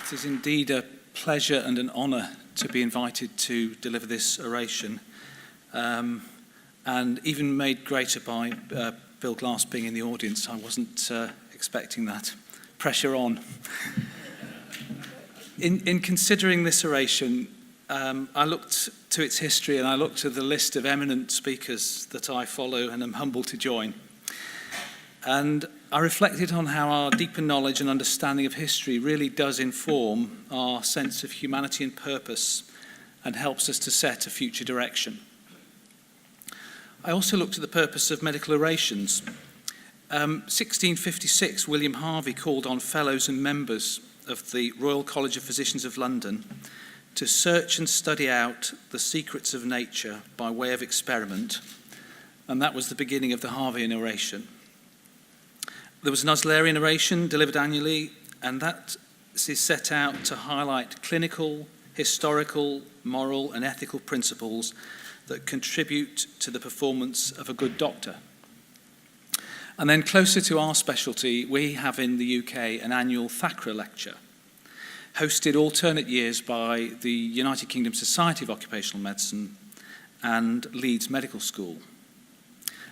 It is indeed a pleasure and an honour to be invited to deliver this oration, and even made greater by Bill Glass being in the audience. I wasn't expecting that. Pressure on. In considering this oration, I looked to its history and I looked to the list of eminent speakers that I follow and am humbled to join. And I reflected on how our deeper knowledge and understanding of history really does inform our sense of humanity and purpose and helps us to set a future direction. I also looked at the purpose of medical orations. 1656, William Harvey called on fellows and members of the Royal College of Physicians of London to search and study out the secrets of nature by way of experiment, and that was the beginning of the Harveyan oration. There was an Australasian oration delivered annually, and that is set out to highlight clinical, historical, moral and ethical principles that contribute to the performance of a good doctor. And then closer to our specialty, we have in the UK an annual Thakra lecture, hosted alternate years by the United Kingdom Society of Occupational Medicine and Leeds Medical School.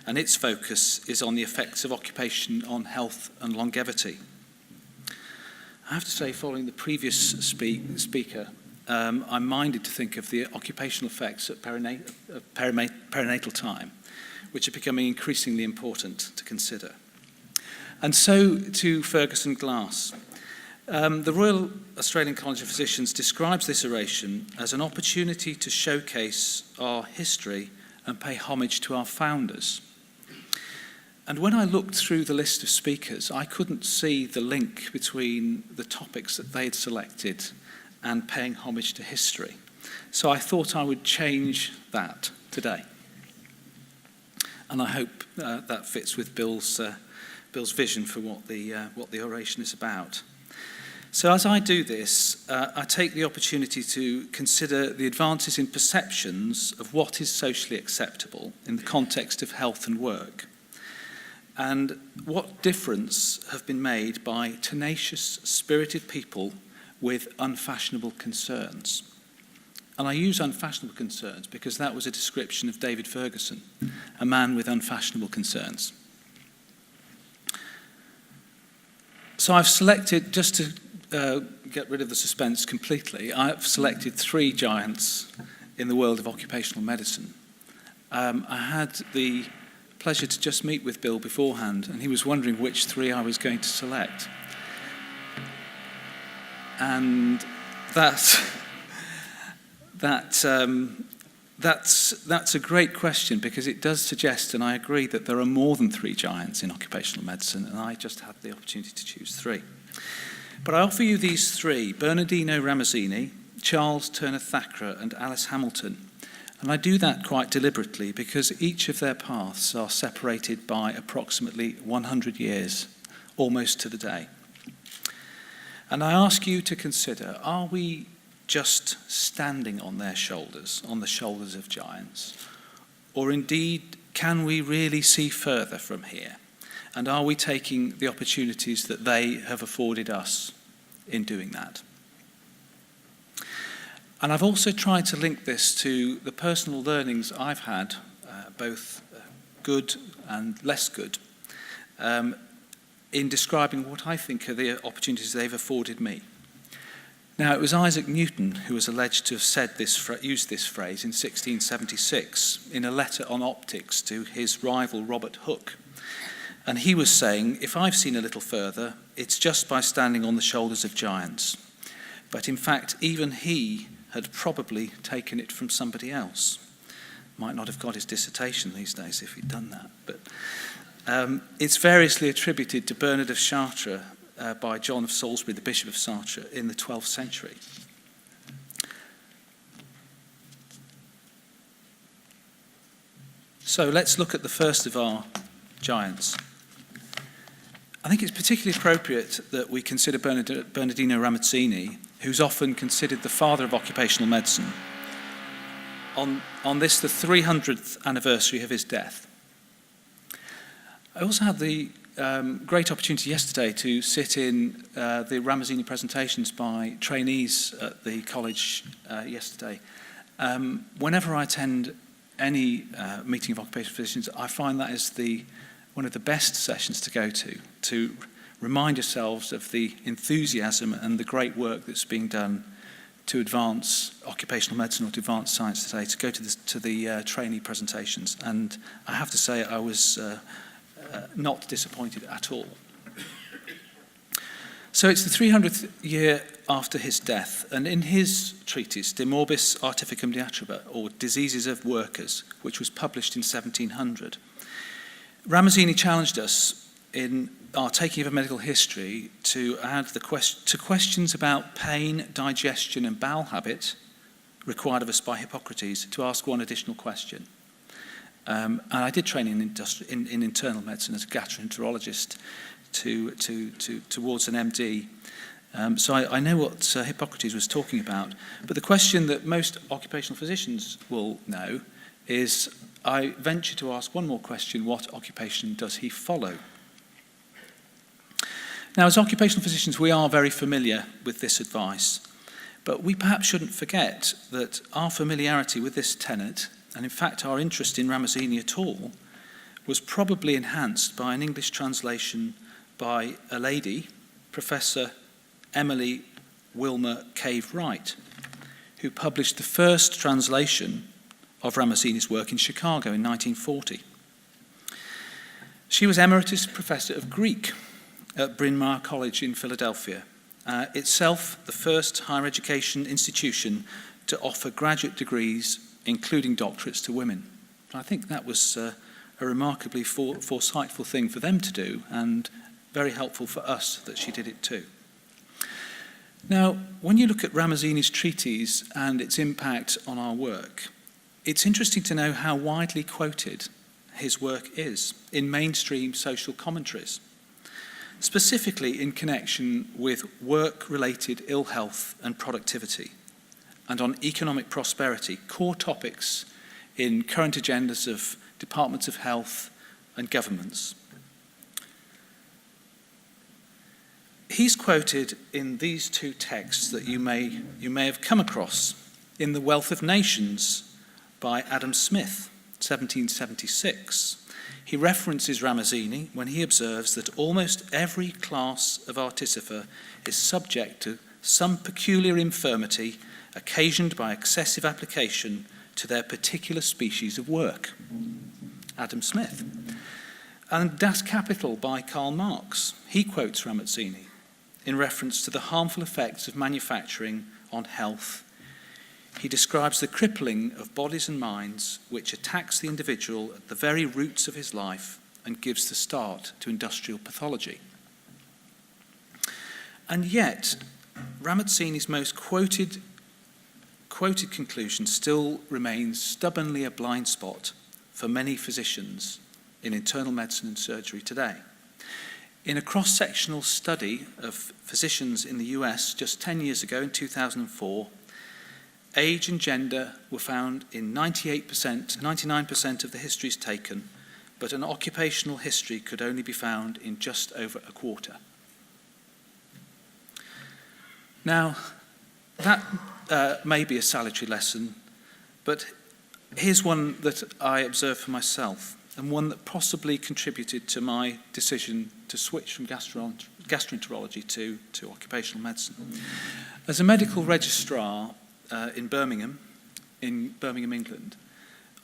And its focus is on the effects of occupation on health and longevity. I have to say, following the previous speaker, I'm minded to think of the occupational effects at perinatal time, which are becoming increasingly important to consider. And so to Ferguson-Glass. The Royal Australian College of Physicians describes this oration as an opportunity to showcase our history and pay homage to our founders. And when I looked through the list of speakers, I couldn't see the link between the topics that they'd selected and paying homage to history. So I thought I would change that today. And I hope that fits with Bill's vision for what the oration is about. So as I do this, I take the opportunity to consider the advances in perceptions of what is socially acceptable in the context of health and work, and what difference have been made by tenacious, spirited people with unfashionable concerns. And I use unfashionable concerns because that was a description of David Ferguson, a man with unfashionable concerns. So I've selected, just to get rid of the suspense completely, I've selected three giants in the world of occupational medicine. I had the pleasure to just meet with Bill beforehand, and he was wondering which three I was going to select. And that's a great question, because it does suggest, and I agree, that there are more than three giants in occupational medicine, and I just had the opportunity to choose three. But I offer you these three: Bernardino Ramazzini, Charles Turner Thakra, and Alice Hamilton. And I do that quite deliberately because each of their paths are separated by approximately 100 years, almost to the day. And I ask you to consider, are we just standing on their shoulders, on the shoulders of giants? Or indeed, can we really see further from here? And are we taking the opportunities that they have afforded us in doing that? And I've also tried to link this to the personal learnings I've had, both good and less good, in describing what I think are the opportunities they've afforded me. Now, it was Isaac Newton who was alleged to have used this phrase in 1676 in a letter on optics to his rival Robert Hooke. And he was saying, if I've seen a little further, it's just by standing on the shoulders of giants. But in fact, even he had probably taken it from somebody else. Might not have got his dissertation these days if he'd done that. But it's variously attributed to Bernard of Chartres by John of Salisbury, the Bishop of Chartres, in the 12th century. So let's look at the first of our giants. I think it's particularly appropriate that we consider Bernardino Ramazzini, who's often considered the father of occupational medicine, on this, the 300th anniversary of his death. I also had the great opportunity yesterday to sit in the Ramazzini presentations by trainees at the college yesterday. Whenever I attend any meeting of occupational physicians, I find that is one of the best sessions to go to remind yourselves of the enthusiasm and the great work that's being done to advance occupational medicine or to advance science today, to go to the trainee presentations. And I have to say I was not disappointed at all. So it's the 300th year after his death, and in his treatise, De Morbis Artificum Diatriba, or Diseases of Workers, which was published in 1700, Ramazzini challenged us in our taking of a medical history to add to questions about pain, digestion and bowel habit required of us by Hippocrates, to ask one additional question. And I did train in internal medicine as a gastroenterologist towards an MD. So I know what Hippocrates was talking about. But the question that most occupational physicians will know is, I venture to ask one more question: what occupation does he follow? Now, as occupational physicians, we are very familiar with this advice, but we perhaps shouldn't forget that our familiarity with this tenet, and in fact our interest in Ramazzini at all, was probably enhanced by an English translation by a lady, Professor Emily Wilmer Cave-Wright, who published the first translation of Ramazzini's work in Chicago in 1940. She was Emeritus Professor of Greek at Bryn Mawr College in Philadelphia, itself the first higher education institution to offer graduate degrees, including doctorates, to women. I think that was a remarkably foresightful thing for them to do, and very helpful for us that she did it too. Now, when you look at Ramazzini's treatise and its impact on our work, it's interesting to know how widely quoted his work is in mainstream social commentaries, specifically in connection with work-related ill health and productivity, and on economic prosperity, core topics in current agendas of departments of health and governments. He's quoted in these two texts that you may have come across: in The Wealth of Nations by Adam Smith, 1776. He references Ramazzini when he observes that almost every class of artificer is subject to some peculiar infirmity occasioned by excessive application to their particular species of work. Adam Smith. And Das Kapital by Karl Marx. He quotes Ramazzini in reference to the harmful effects of manufacturing on health. He describes the crippling of bodies and minds which attacks the individual at the very roots of his life and gives the start to industrial pathology. And yet, Ramazzini's most quoted conclusion still remains stubbornly a blind spot for many physicians in internal medicine and surgery today. In a cross-sectional study of physicians in the US just 10 years ago, in 2004, age and gender were found in 99% of the histories taken, but an occupational history could only be found in just over a quarter. Now, that may be a salutary lesson, but here's one that I observed for myself, and one that possibly contributed to my decision to switch from gastroenterology to occupational medicine. As a medical registrar in Birmingham, England,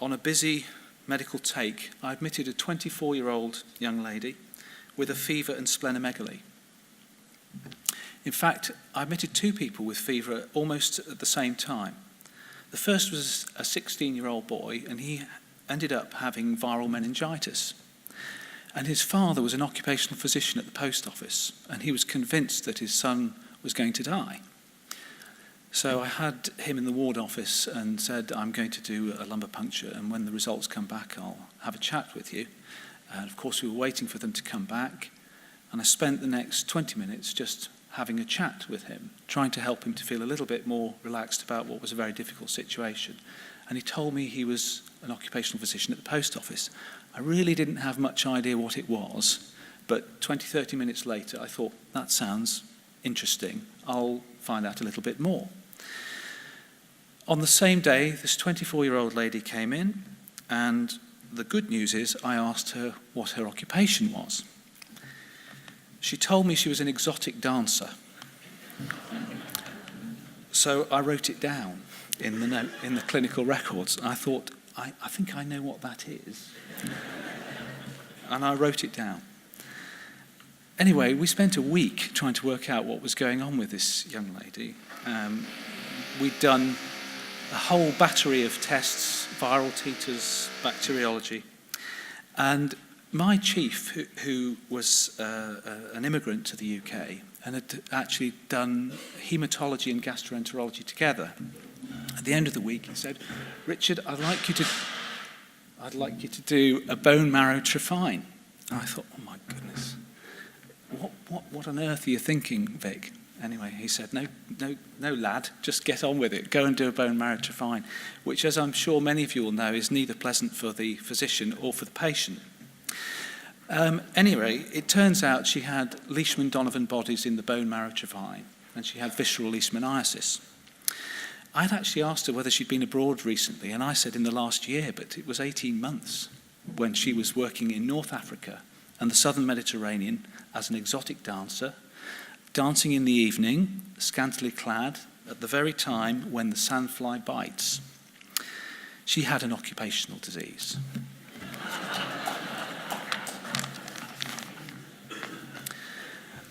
on a busy medical take, I admitted a 24-year-old young lady with a fever and splenomegaly. In fact, I admitted two people with fever almost at the same time. The first was a 16-year-old boy, and he ended up having viral meningitis. And his father was an occupational physician at the post office, and he was convinced that his son was going to die. So I had him in the ward office and said, I'm going to do a lumbar puncture, and when the results come back, I'll have a chat with you. And of course, we were waiting for them to come back, and I spent the next 20 minutes just having a chat with him, trying to help him to feel a little bit more relaxed about what was a very difficult situation. And he told me he was an occupational physician at the post office. I really didn't have much idea what it was, But 20, 30 minutes later, I thought, that sounds interesting. I'll find out a little bit more. On the same day, this 24-year-old lady came in, and the good news is I asked her what her occupation was. She told me she was an exotic dancer. So I wrote it down in the clinical records. I thought, I think I know what that is. And I wrote it down. Anyway, we spent a week trying to work out what was going on with this young lady. We'd done a whole battery of tests, viral titers, bacteriology. And my chief, who was an immigrant to the UK, and had actually done haematology and gastroenterology together, at the end of the week he said, "Richard, I'd like you to do a bone marrow trephine." And I thought, oh my goodness, what on earth are you thinking, Vic? Anyway, he said, no, lad, just get on with it. Go and do a bone marrow trephine, which, as I'm sure many of you will know, is neither pleasant for the physician or for the patient. Anyway, it turns out she had Leishman-Donovan bodies in the bone marrow trephine, and she had visceral leishmaniasis. I'd actually asked her whether she'd been abroad recently, and I said in the last year, but it was 18 months when she was working in North Africa and the southern Mediterranean as an exotic dancer, dancing in the evening, scantily clad, at the very time when the sandfly bites. She had an occupational disease.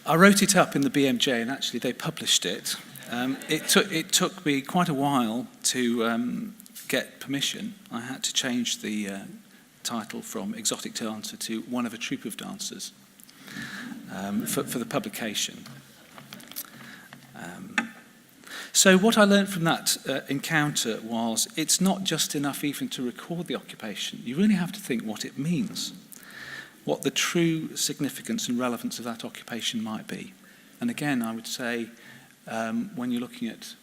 I wrote it up in the BMJ, and actually they published it. It took me quite a while to get permission. I had to change the title from exotic dancer to one of a troupe of dancers for the publication. So what I learned from that encounter was it's not just enough even to record the occupation. You really have to think what it means, what the true significance and relevance of that occupation might be. And again, I would say when you're looking at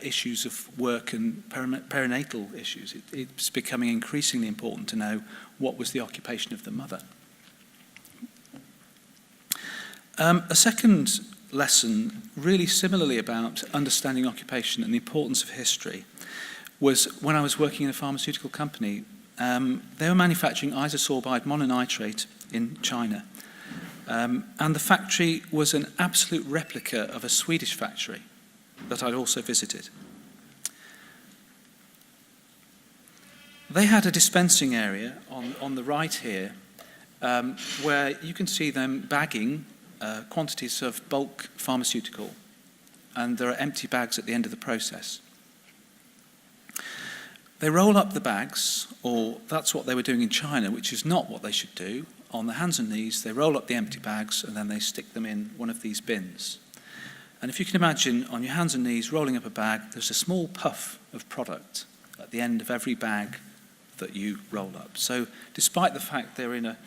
issues of work and perinatal issues, it's becoming increasingly important to know what was the occupation of the mother. A second lesson, really similarly about understanding occupation and the importance of history, was when I was working in a pharmaceutical company. They were manufacturing isosorbide mononitrate in China. And the factory was an absolute replica of a Swedish factory that I'd also visited. They had a dispensing area on the right here where you can see them bagging quantities of bulk pharmaceutical, and there are empty bags at the end of the process. They roll up the bags, or that's what they were doing in China, which is not what they should do. On their hands and knees, they roll up the empty bags and then they stick them in one of these bins. And if you can imagine, on your hands and knees rolling up a bag, there's a small puff of product at the end of every bag that you roll up. So despite the fact they're in a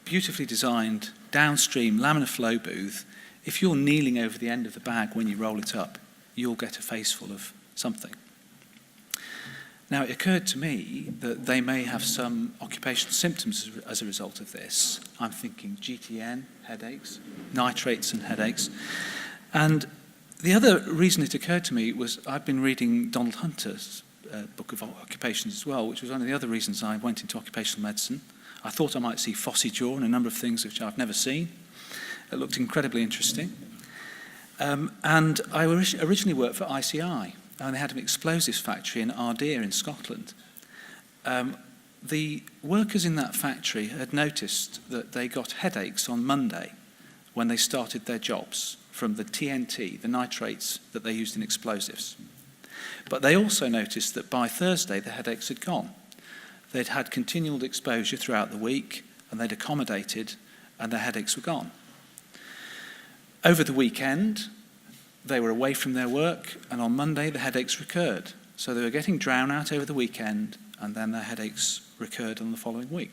beautifully designed downstream laminar flow booth, if you're kneeling over the end of the bag when you roll it up, you'll get a face full of something. Now, it occurred to me that they may have some occupational symptoms as a result of this. I'm thinking GTN, headaches, nitrates and headaches. And the other reason it occurred to me was I've been reading Donald Hunter's book of occupations as well, which was one of the other reasons I went into occupational medicine. I thought I might see phossy jaw and a number of things which I've never seen. It looked incredibly interesting. And I originally worked for ICI, and they had an explosives factory in Ardere in Scotland. The workers in that factory had noticed that they got headaches on Monday when they started their jobs from the TNT, the nitrates that they used in explosives. But they also noticed that by Thursday the headaches had gone. They'd had continual exposure throughout the week, and they'd accommodated, and their headaches were gone. Over the weekend, they were away from their work, and on Monday the headaches recurred. So they were getting drown out over the weekend, and then their headaches recurred on the following week.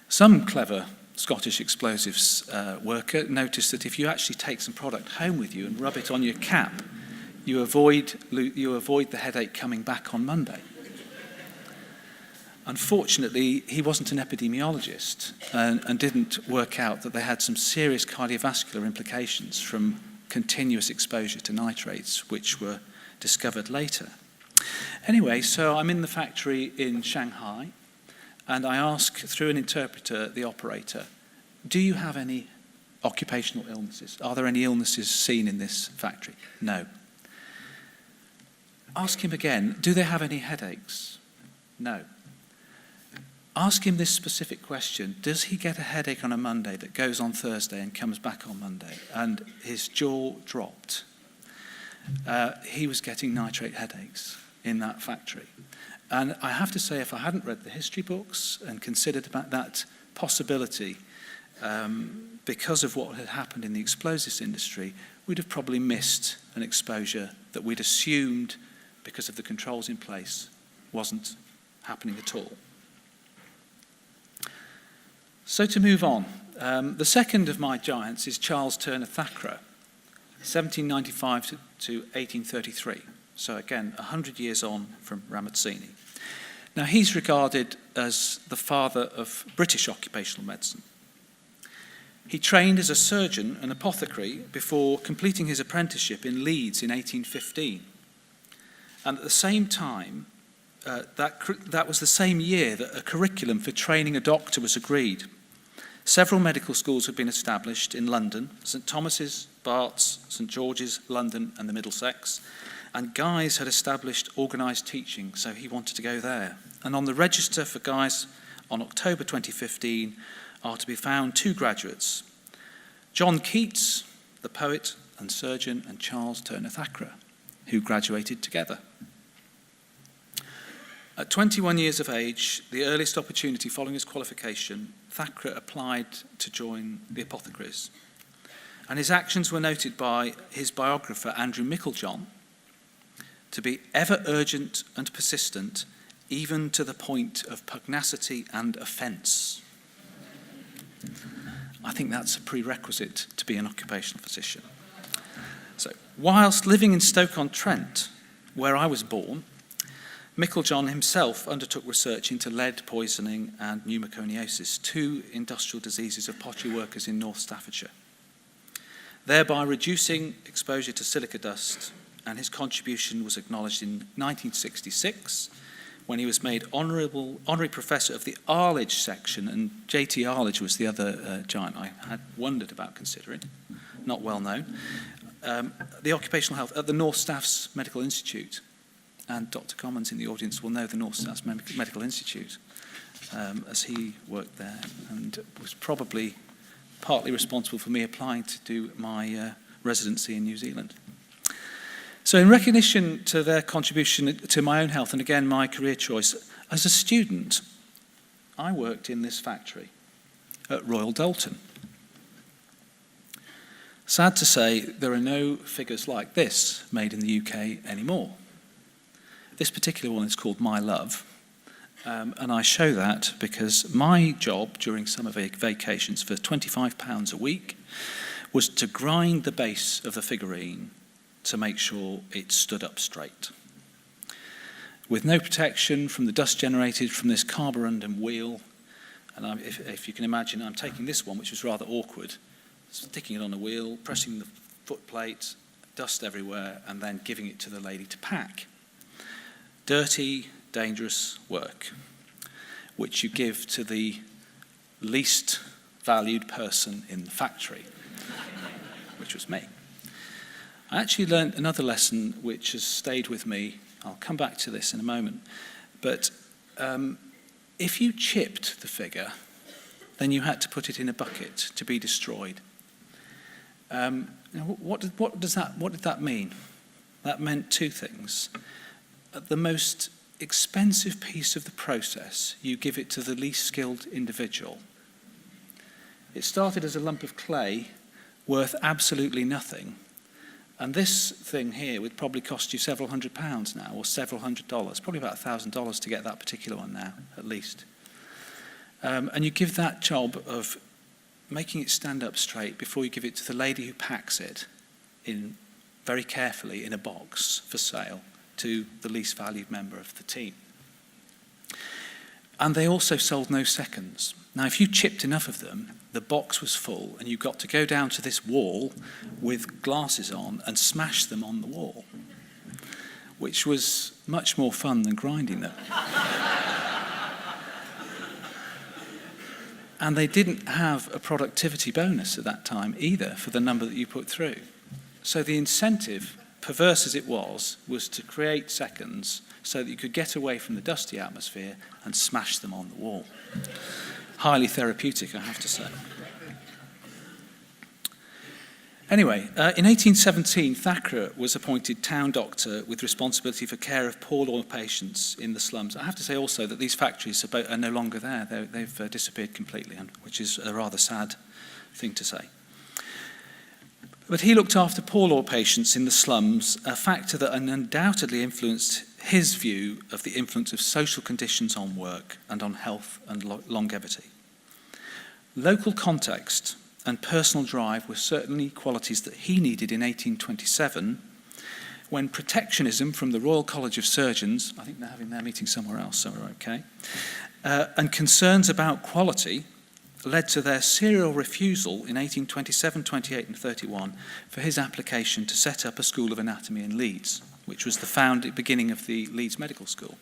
Some clever Scottish explosives worker noticed that if you actually take some product home with you and rub it on your cap, you avoid the headache coming back on Monday. Unfortunately, he wasn't an epidemiologist and didn't work out that they had some serious cardiovascular implications from continuous exposure to nitrates, which were discovered later. Anyway, so I'm in the factory in Shanghai, and I ask through an interpreter the operator, do you have any occupational illnesses? Are there any illnesses seen in this factory? No. Ask him again, do they have any headaches? No. Ask him this specific question, does he get a headache on a Monday that goes on Thursday and comes back on Monday? And his jaw dropped. He was getting nitrate headaches in that factory. And I have to say, if I hadn't read the history books and considered about that possibility, because of what had happened in the explosives industry, we'd have probably missed an exposure that we'd assumed, because of the controls in place, wasn't happening at all. So to move on, the second of my giants is Charles Turner Thackeray, 1795 to 1833. So again, 100 years on from Ramazzini. Now he's regarded as the father of British occupational medicine. He trained as a surgeon and apothecary before completing his apprenticeship in Leeds in 1815. And at the same time, that was the same year that a curriculum for training a doctor was agreed. Several medical schools had been established in London, St Thomas's, Bart's, St George's, London and the Middlesex, and Guy's had established organised teaching, so he wanted to go there. And on the register for Guy's on October 2015 are to be found two graduates, John Keats, the poet and surgeon, and Charles Turner Thackeray, who graduated together. At 21 years of age, the earliest opportunity following his qualification, Thackeray applied to join the apothecaries. And his actions were noted by his biographer, Andrew Micklejohn, to be ever urgent and persistent, even to the point of pugnacity and offence. I think that's a prerequisite to be an occupational physician. So, whilst living in Stoke-on-Trent, where I was born, Micklejohn himself undertook research into lead poisoning and pneumoconiosis, two industrial diseases of pottery workers in North Staffordshire, thereby reducing exposure to silica dust, and his contribution was acknowledged in 1966 when he was made honorary professor of the Arledge section, and J.T. Arledge was the other giant I had wondered about considering, not well known, the occupational health at the North Staffs Medical Institute. And Dr. Commons in the audience will know the North Staffs Medical Institute, as he worked there and was probably partly responsible for me applying to do my residency in New Zealand. So in recognition to their contribution to my own health and again my career choice, as a student, I worked in this factory at Royal Doulton. Sad to say, there are no figures like this made in the UK anymore. This particular one is called My Love, and I show that because my job during summer vacations for £25 a week was to grind the base of the figurine to make sure it stood up straight. With no protection from the dust generated from this carborundum wheel, and if you can imagine, I'm taking this one, which was rather awkward, sticking it on a wheel, pressing the foot plate, dust everywhere, and then giving it to the lady to pack. Dirty, dangerous work, which you give to the least valued person in the factory, which was me. I actually learned another lesson which has stayed with me. I'll come back to this in a moment. But if you chipped the figure, then you had to put it in a bucket to be destroyed. What did that mean? That meant two things. The most expensive piece of the process, you give it to the least skilled individual. It started as a lump of clay worth absolutely nothing. And this thing here would probably cost you several £100s now, or several $100s, probably about $1,000 to get that particular one now, at least. And you give that job of making it stand up straight before you give it to the lady who packs it in very carefully in a box for sale to the least valued member of the team. And they also sold no seconds. Now, if you chipped enough of them, the box was full, and you got to go down to this wall with glasses on and smash them on the wall, which was much more fun than grinding them. And they didn't have a productivity bonus at that time either for the number that you put through. So the incentive, perverse as it was to create seconds so that you could get away from the dusty atmosphere and smash them on the wall. Highly therapeutic, I have to say. Anyway, in 1817, Thacker was appointed town doctor with responsibility for care of poor law patients in the slums. I have to say also that these factories are no longer there. They've disappeared completely, which is a rather sad thing to say. But he looked after poor law patients in the slums, a factor that undoubtedly influenced his view of the influence of social conditions on work and on health and longevity. Local context and personal drive were certainly qualities that he needed in 1827, when protectionism from the Royal College of Surgeons, I think they're having their meeting somewhere else, so we're okay, and concerns about quality led to their serial refusal in 1827, 28 and 31 for his application to set up a school of anatomy in Leeds, which was the beginning of the Leeds Medical School.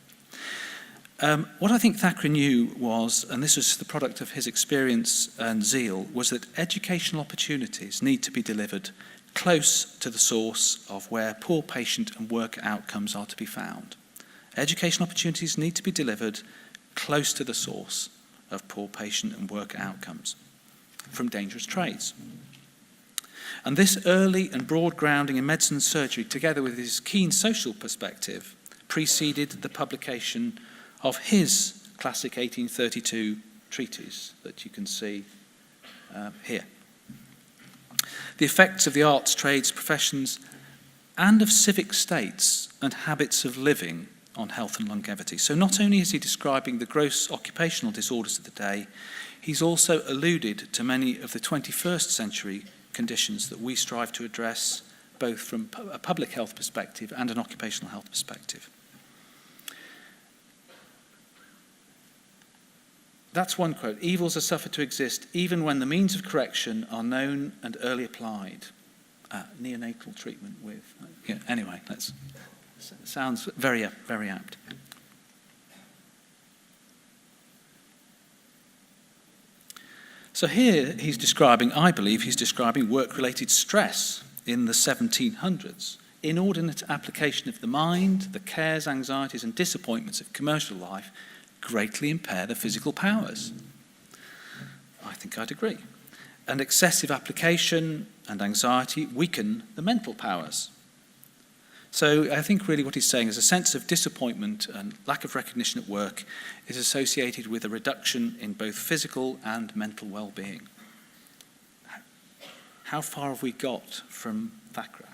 What I think Thacker knew was, and this was the product of his experience and zeal, was that educational opportunities need to be delivered close to the source of where poor patient and worker outcomes are to be found. Educational opportunities need to be delivered close to the source of poor patient and worker outcomes from dangerous trades. And this early and broad grounding in medicine and surgery, together with his keen social perspective, preceded the publication of his classic 1832 treatise that you can see here. The effects of the arts, trades, professions, and of civic states and habits of living on health and longevity. So not only is he describing the gross occupational disorders of the day, he's also alluded to many of the 21st century conditions that we strive to address, both from a public health perspective and an occupational health perspective. That's one quote. Evils are suffered to exist even when the means of correction are known and early applied. Neonatal treatment with... anyway, that sounds very apt. So here I believe he's describing work-related stress in the 1700s. Inordinate application of the mind, the cares, anxieties and disappointments of commercial life greatly impair the physical powers. I think I'd agree. And excessive application and anxiety weaken the mental powers. So I think really what he's saying is a sense of disappointment and lack of recognition at work is associated with a reduction in both physical and mental well-being. How far have we got from Thacker?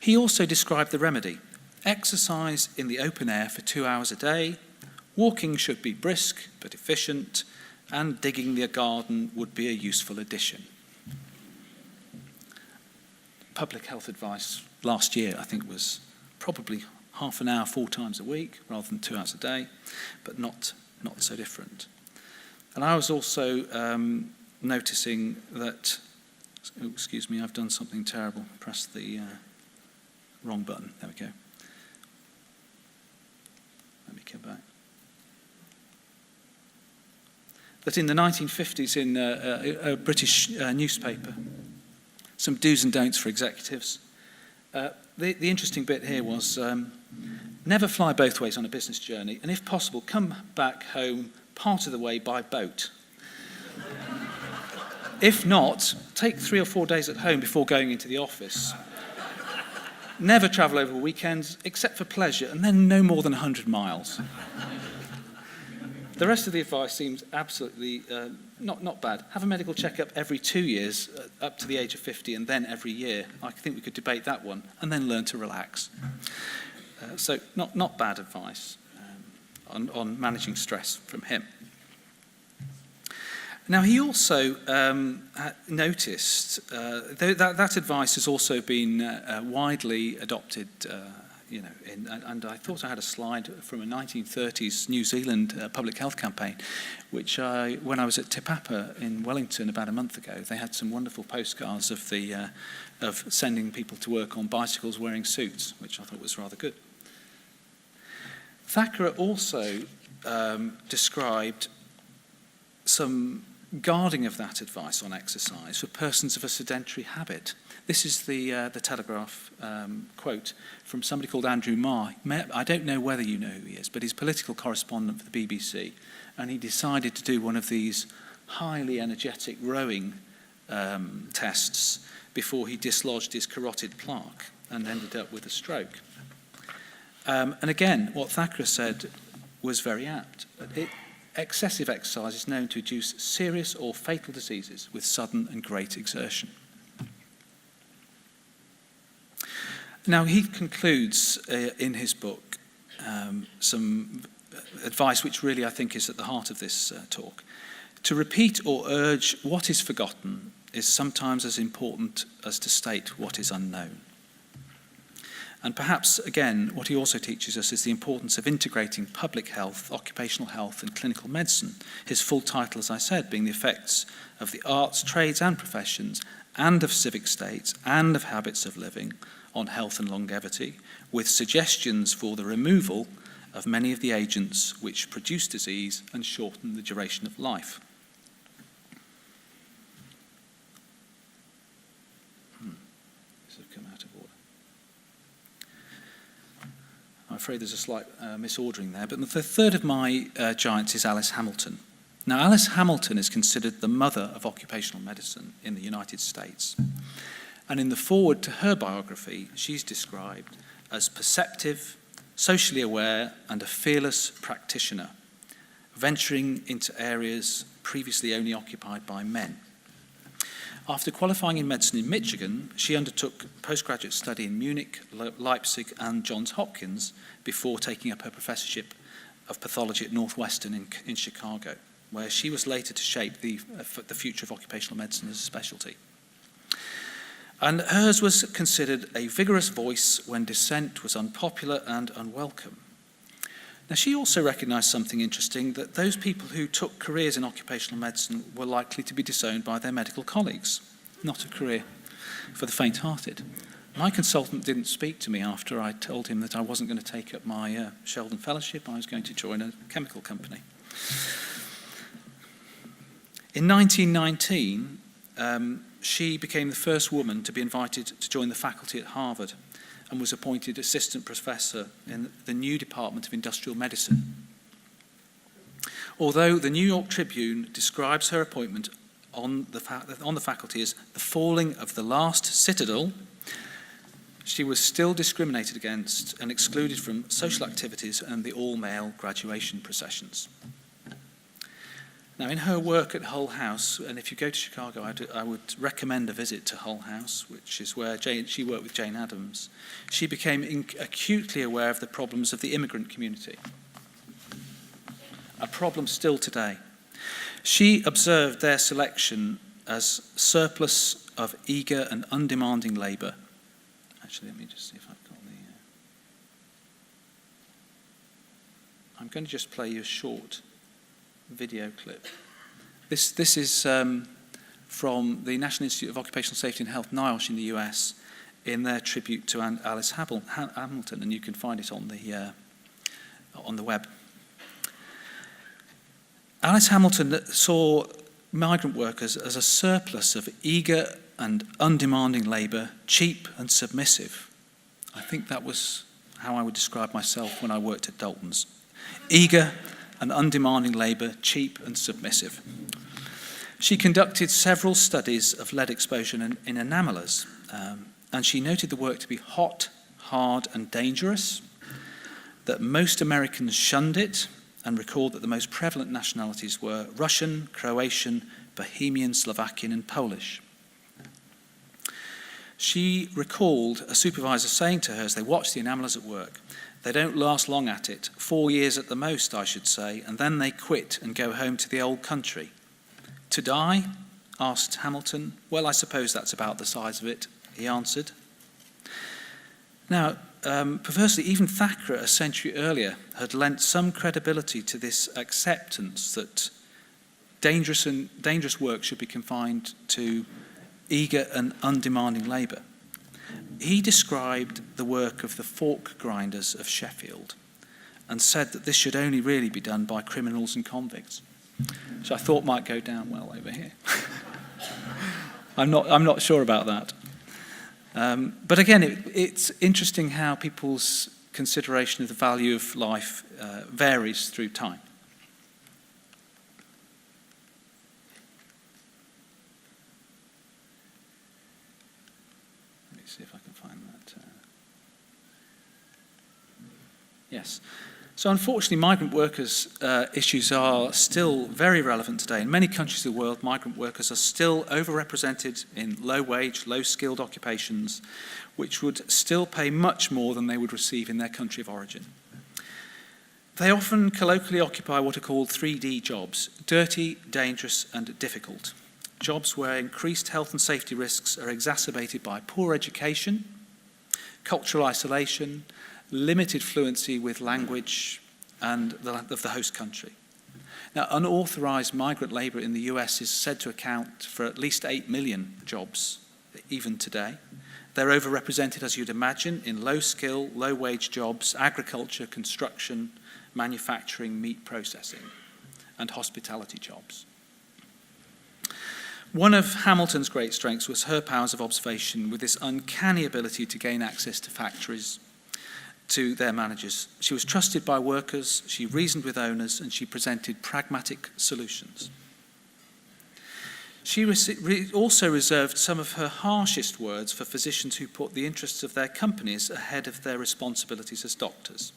He also described the remedy. Exercise in the open air for 2 hours a day. Walking should be brisk but efficient, and digging the garden would be a useful addition. Public health advice last year, I think, was probably half an hour 4 times a week rather than 2 hours a day, but not so different. And I was also noticing that, excuse me, I've done something terrible. Pressed the wrong button. There we go. Let me come back. That in the 1950s in a British newspaper, some do's and don'ts for executives. The interesting bit here was never fly both ways on a business journey, and if possible, come back home part of the way by boat. If not, take 3 or 4 days at home before going into the office. Never travel over weekends, except for pleasure, and then no more than 100 miles. The rest of the advice seems absolutely not bad. Have a medical checkup every 2 years, up to the age of 50, and then every year. I think we could debate that one, and then learn to relax. So not bad advice on managing stress from him. Now, he also noticed that advice has also been widely adopted and I thought I had a slide from a 1930s New Zealand public health campaign, which when I was at Te Papa in Wellington about a month ago, they had some wonderful postcards of of sending people to work on bicycles wearing suits, which I thought was rather good. Thackara also described some guarding of that advice on exercise for persons of a sedentary habit. This is the Telegraph quote from somebody called Andrew Marr. I don't know whether you know who he is, but he's political correspondent for the BBC, and he decided to do one of these highly energetic rowing tests before he dislodged his carotid plaque and ended up with a stroke. And again, what Thackara said was very apt. Excessive exercise is known to induce serious or fatal diseases with sudden and great exertion. Now, he concludes in his book some advice which really I think is at the heart of this talk. To repeat or urge what is forgotten is sometimes as important as to state what is unknown. And perhaps, again, what he also teaches us is the importance of integrating public health, occupational health, and clinical medicine. His full title, as I said, being the effects of the arts, trades, and professions, and of civic states, and of habits of living on health and longevity, with suggestions for the removal of many of the agents which produce disease and shorten the duration of life. This has come out of order. I'm afraid there's a slight misordering there, but the third of my giants is Alice Hamilton. Now, Alice Hamilton is considered the mother of occupational medicine in the United States. And in the foreword to her biography, she's described as perceptive, socially aware, and a fearless practitioner, venturing into areas previously only occupied by men. After qualifying in medicine in Michigan, she undertook postgraduate study in Munich, Leipzig, and Johns Hopkins before taking up her professorship of pathology at Northwestern in Chicago, where she was later to shape the future of occupational medicine as a specialty. And hers was considered a vigorous voice when dissent was unpopular and unwelcome. Now, she also recognised something interesting, that those people who took careers in occupational medicine were likely to be disowned by their medical colleagues. Not a career for the faint-hearted. My consultant didn't speak to me after I told him that I wasn't going to take up my Sheldon Fellowship. I was going to join a chemical company. In 1919, she became the first woman to be invited to join the faculty at Harvard and was appointed assistant professor in the new Department of Industrial Medicine. Although the New York Tribune describes her appointment on the faculty as the falling of the last citadel, she was still discriminated against and excluded from social activities and the all-male graduation processions. Now, in her work at Hull House, and if you go to Chicago, I would recommend a visit to Hull House, which is where she worked with Jane Addams. She became acutely aware of the problems of the immigrant community, a problem still today. She observed their selection as surplus of eager and undemanding labour. Actually, let me just see if I've got the... I'm going to just play you a short video clip. This is from the National Institute of Occupational Safety and Health, NIOSH, in the US, in their tribute to Alice Hamilton, and you can find it on the web. Alice Hamilton saw migrant workers as a surplus of eager and undemanding labour, cheap and submissive. I think that was how I would describe myself when I worked at Doulton's. Eager and undemanding labour, cheap and submissive. She conducted several studies of lead exposure in enamellers, and she noted the work to be hot, hard and dangerous, that most Americans shunned it, and recalled that the most prevalent nationalities were Russian, Croatian, Bohemian, Slovakian and Polish. She recalled a supervisor saying to her as they watched the enamellers at work, "They don't last long at it, 4 years at the most, I should say, and then they quit and go home to the old country." "To die?" asked Hamilton. "Well, I suppose that's about the size of it," he answered. Now, perversely, even Thacker a century earlier had lent some credibility to this acceptance that dangerous work should be confined to eager and undemanding labour. He described the work of the fork grinders of Sheffield and said that this should only really be done by criminals and convicts, which I thought might go down well over here. I'm not sure about that. But again, it's interesting how people's consideration of the value of life varies through time. Let me see if I can find that. Yes. So unfortunately, migrant workers' issues are still very relevant today. In many countries of the world, migrant workers are still overrepresented in low-wage, low-skilled occupations, which would still pay much more than they would receive in their country of origin. They often colloquially occupy what are called 3D jobs: dirty, dangerous, and difficult. Jobs where increased health and safety risks are exacerbated by poor education, cultural isolation, limited fluency with language and of the host country. Now, unauthorised migrant labour in the US is said to account for at least 8 million jobs, even today. They're overrepresented, as you'd imagine, in low-skill, low-wage jobs, agriculture, construction, manufacturing, meat processing, and hospitality jobs. One of Hamilton's great strengths was her powers of observation, with this uncanny ability to gain access to factories, to their managers. She was trusted by workers, she reasoned with owners, and she presented pragmatic solutions. She also reserved some of her harshest words for physicians who put the interests of their companies ahead of their responsibilities as doctors,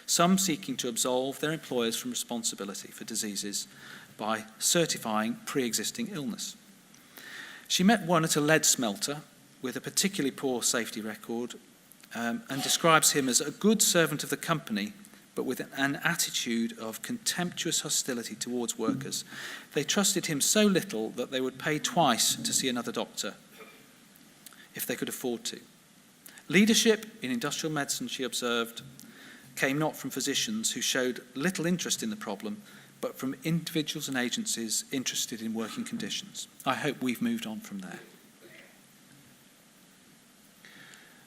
some seeking to absolve their employers from responsibility for diseases by certifying pre-existing illness. She met one at a lead smelter with a particularly poor safety record, and describes him as a good servant of the company, but with an attitude of contemptuous hostility towards workers. They trusted him so little that they would pay twice to see another doctor, if they could afford to. Leadership in industrial medicine, she observed, came not from physicians who showed little interest in the problem, but from individuals and agencies interested in working conditions. I hope we've moved on from there.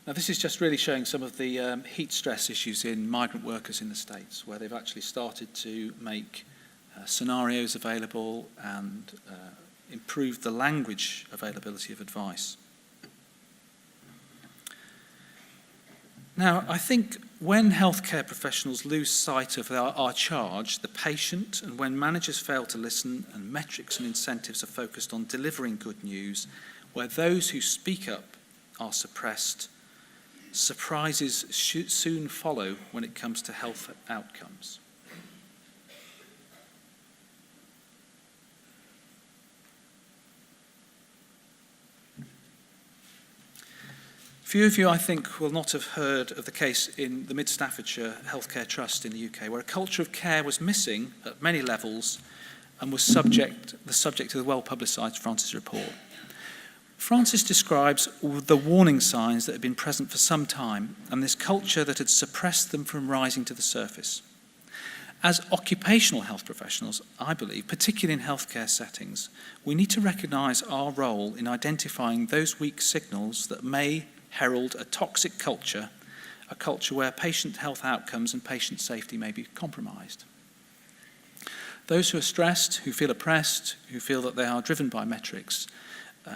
Now, this is just really showing some of the heat stress issues in migrant workers in the States, where they've actually started to make scenarios available and improve the language availability of advice. Now, I think when healthcare professionals lose sight of our charge, the patient, and when managers fail to listen and metrics and incentives are focused on delivering good news, where those who speak up are suppressed, surprises soon follow when it comes to health outcomes. Few of you, I think, will not have heard of the case in the Mid Staffordshire Healthcare Trust in the UK, where a culture of care was missing at many levels and was the subject of the well-publicised Francis report. Francis describes the warning signs that had been present for some time and this culture that had suppressed them from rising to the surface. As occupational health professionals, I believe, particularly in healthcare settings, we need to recognise our role in identifying those weak signals that may herald a toxic culture, a culture where patient health outcomes and patient safety may be compromised. Those who are stressed, who feel oppressed, who feel that they are driven by metrics,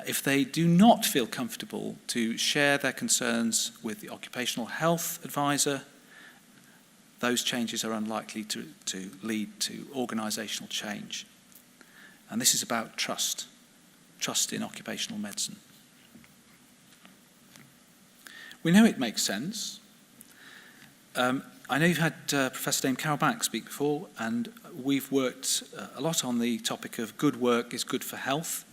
if they do not feel comfortable to share their concerns with the occupational health advisor, those changes are unlikely to lead to organisational change. And this is about trust in occupational medicine. We know it makes sense. I know you've had Professor Dame Carol Banks speak before, and we've worked a lot on the topic of good work is good for health.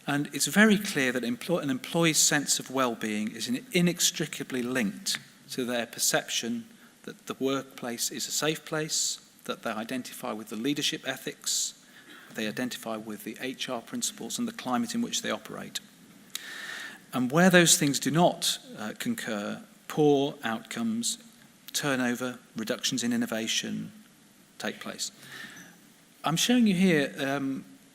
And it's very clear that an employee's sense of well-being is inextricably linked to their perception that the workplace is a safe place, that they identify with the leadership ethics, they identify with the HR principles and the climate in which they operate. And where those things do not concur, poor outcomes, turnover, reductions in innovation take place. I'm showing you here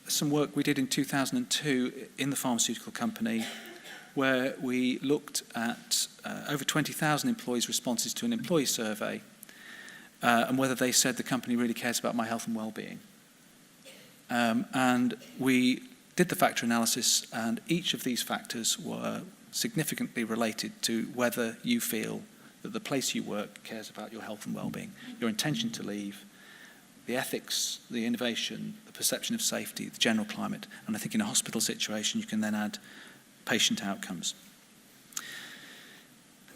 some work we did in 2002 in the pharmaceutical company, where we looked at over 20,000 employees' responses to an employee survey and whether they said the company really cares about my health and well-being. And we did the factor analysis, and each of these factors were significantly related to whether you feel that the place you work cares about your health and well-being, your intention to leave, the ethics, the innovation, the perception of safety, the general climate. And I think in a hospital situation, you can then add patient outcomes.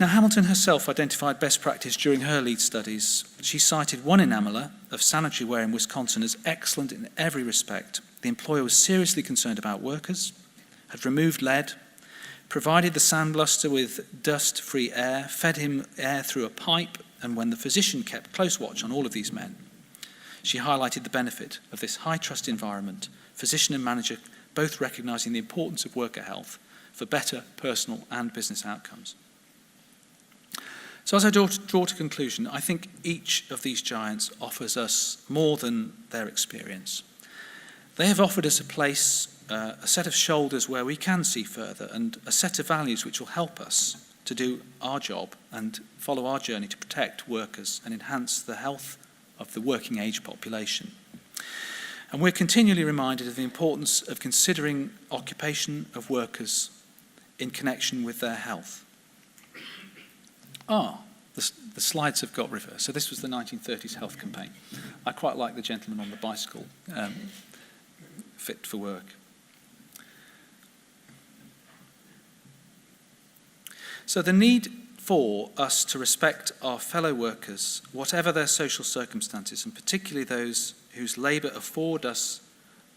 Now, Hamilton herself identified best practice during her lead studies. She cited one enameller of sanitary ware in Wisconsin as excellent in every respect. The employer was seriously concerned about workers, had removed lead, provided the sandblaster with dust-free air, fed him air through a pipe, and when the physician kept close watch on all of these men, she highlighted the benefit of this high-trust environment, physician and manager both recognizing the importance of worker health for better personal and business outcomes. So as I draw to conclusion, I think each of these giants offers us more than their experience. They have offered us a place, a set of shoulders where we can see further, and a set of values which will help us to do our job and follow our journey to protect workers and enhance the health of the working age population. And we're continually reminded of the importance of considering occupation of workers in connection with their health. The slides have got reversed. So this was the 1930s health campaign. I quite like the gentleman on the bicycle, fit for work. So the need for us to respect our fellow workers, whatever their social circumstances, and particularly those whose labour afford us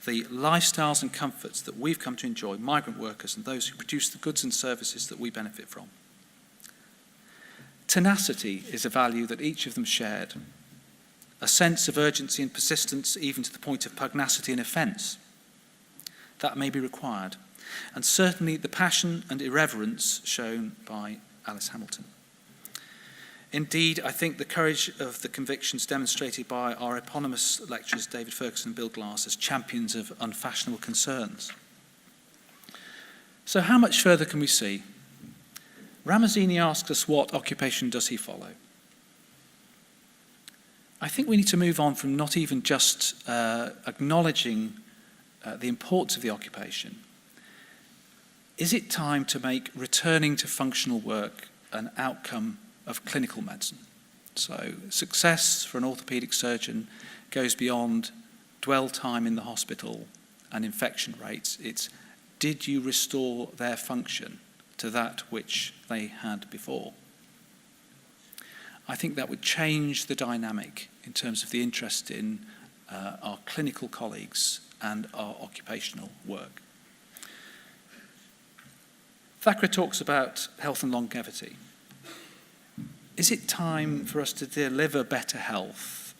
the lifestyles and comforts that we've come to enjoy, migrant workers and those who produce the goods and services that we benefit from. Tenacity is a value that each of them shared. A sense of urgency and persistence, even to the point of pugnacity and offence. That may be required. And certainly the passion and irreverence shown by Alice Hamilton. Indeed, I think the courage of the convictions demonstrated by our eponymous lecturers David Ferguson and Bill Glass as champions of unfashionable concerns. So how much further can we see? Ramazzini asks us, what occupation does he follow? I think we need to move on from not even just acknowledging the importance of the occupation. Is it time to make returning to functional work an outcome of clinical medicine? So success for an orthopaedic surgeon goes beyond dwell time in the hospital and infection rates. It's, did you restore their function to that which they had before? I think that would change the dynamic in terms of the interest in our clinical colleagues and our occupational work. Thacker talks about health and longevity. Is it time for us to deliver better health,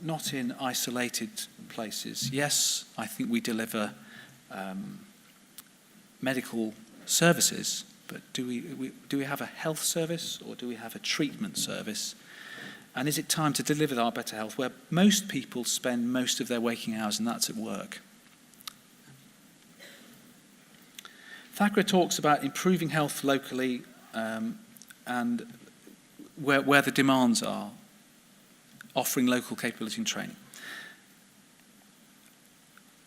not in isolated places? Yes, I think we deliver medical services, but do we have a health service or do we have a treatment service? And is it time to deliver our better health where most people spend most of their waking hours, and that's at work? Thacker talks about improving health locally and where the demands are, offering local capability and training.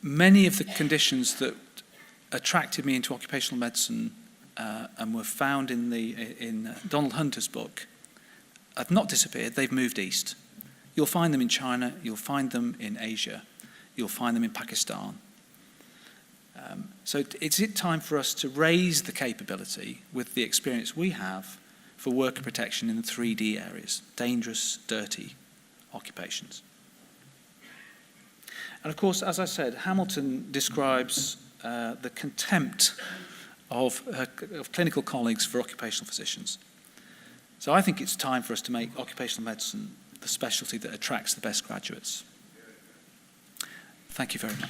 Many of the conditions that attracted me into occupational medicine and were found in Donald Hunter's book have not disappeared, they've moved east. You'll find them in China, you'll find them in Asia, you'll find them in Pakistan. So is it time for us to raise the capability with the experience we have for worker protection in the 3D areas, dangerous, dirty occupations? And of course, as I said, Hamilton describes the contempt of clinical colleagues for occupational physicians. So I think it's time for us to make occupational medicine the specialty that attracts the best graduates. Thank you very much.